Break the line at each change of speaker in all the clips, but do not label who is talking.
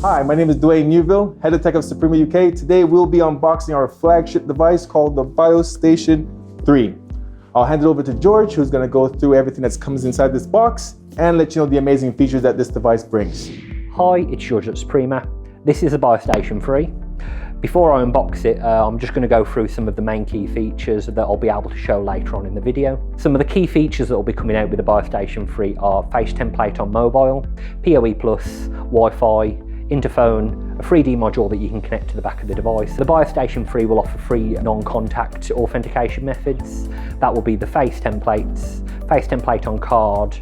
Hi, my name is Dwayne Newville, Head of Tech of Suprema UK. Today we'll be unboxing our flagship device called the BioStation 3. I'll hand it over to George, who's going to go through everything that comes inside this box and let you know the amazing features that this device brings.
Hi, it's George at Suprema. This is a BioStation 3. Before I unbox it, I'm just going to go through some of the main key features that I'll be able to show later on in the video. Some of the key features that will be coming out with the BioStation 3 are face template on mobile, PoE+, Wi-Fi, interphone, a 3D module that you can connect to the back of the device. The BioStation 3 will offer 3 non-contact authentication methods. That will be the face template on card,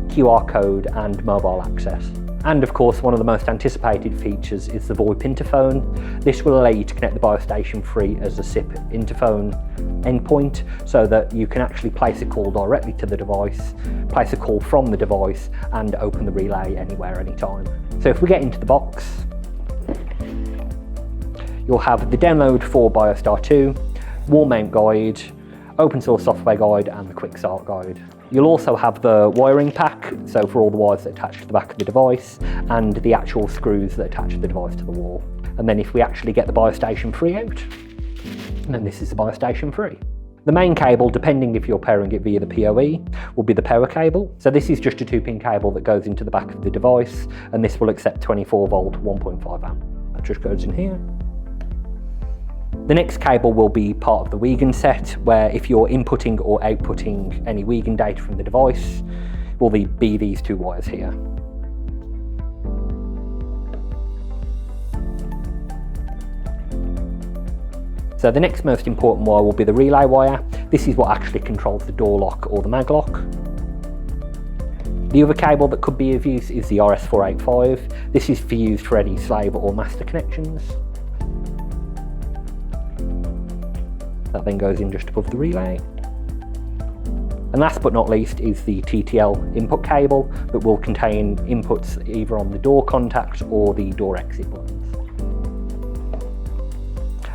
QR code and mobile access. And of course, one of the most anticipated features is the VoIP interphone. This will allow you to connect the BioStation 3 as a SIP interphone endpoint so that you can actually place a call directly to the device, place a call from the device and open the relay anywhere, anytime. So if we get into the box, you'll have the download for BioStar 2, wall mount guide, open source software guide and the quick start guide. You'll also have the wiring pack, so for all the wires that attach to the back of the device and the actual screws that attach the device to the wall. And then if we actually get the BioStation 3 out, then this is the BioStation 3. The main cable, depending if you're pairing it via the PoE, will be the power cable. So this is just a 2-pin cable that goes into the back of the device, and this will accept 24 volt, 1.5 amp. That just goes in here. The next cable will be part of the Wiegand set, where if you're inputting or outputting any Wiegand data from the device, will be these 2 wires here. So the next most important wire will be the relay wire. This is what actually controls the door lock or the mag lock. The other cable that could be of use is the RS485. This is used for any slave or master connections. That then goes in just above the relay. And last but not least is the TTL input cable that will contain inputs either on the door contact or the door exit buttons.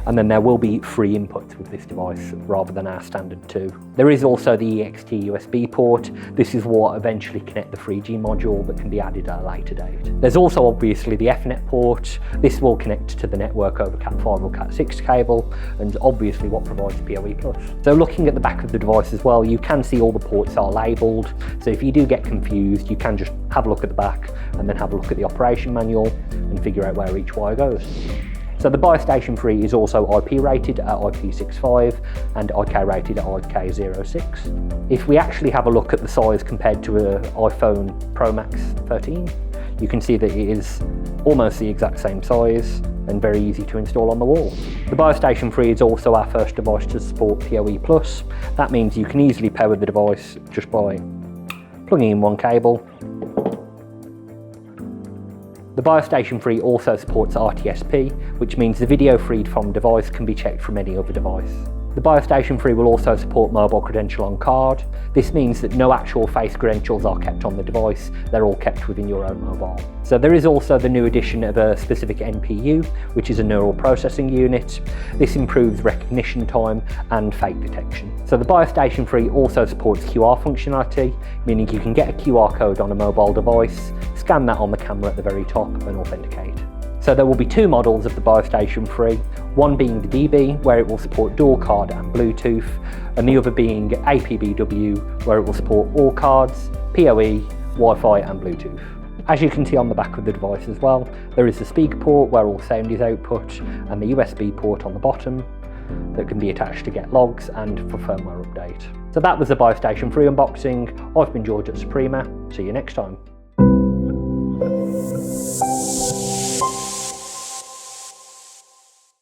And then there will be 3 inputs with this device rather than our standard 2. There is also the EXT USB port. This is what eventually connect the 3G module that can be added at a later date. There's also obviously the Ethernet port. This will connect to the network over Cat5 or Cat6 cable, and obviously what provides PoE+. So looking at the back of the device as well, you can see all the ports are labelled. So if you do get confused, you can just have a look at the back and then have a look at the operation manual and figure out where each wire goes. So the BioStation 3 is also IP rated at IP65 and IK rated at IK06. If we actually have a look at the size compared to an iPhone Pro Max 13, you can see that it is almost the exact same size and very easy to install on the wall. The BioStation 3 is also our first device to support PoE+. That means you can easily power the device just by plugging in one cable. The BioStation 3 also supports RTSP, which means the video feed from device can be checked from any other device. The BioStation 3 will also support mobile credential on card. This means that no actual face credentials are kept on the device, they're all kept within your own mobile. So there is also the new addition of a specific NPU, which is a neural processing unit. This improves recognition time and fake detection. So the BioStation 3 also supports QR functionality, meaning you can get a QR code on a mobile device, scan that on the camera at the very top and authenticate. So there will be 2 models of the BioStation 3, one being the DB, where it will support dual card and Bluetooth, and the other being APBW, where it will support all cards, PoE, Wi-Fi and Bluetooth. As you can see on the back of the device as well, there is the speaker port where all sound is output, and the USB port on the bottom that can be attached to get logs and for firmware update. So that was the BioStation 3 unboxing. I've been George at Suprema. See you next time.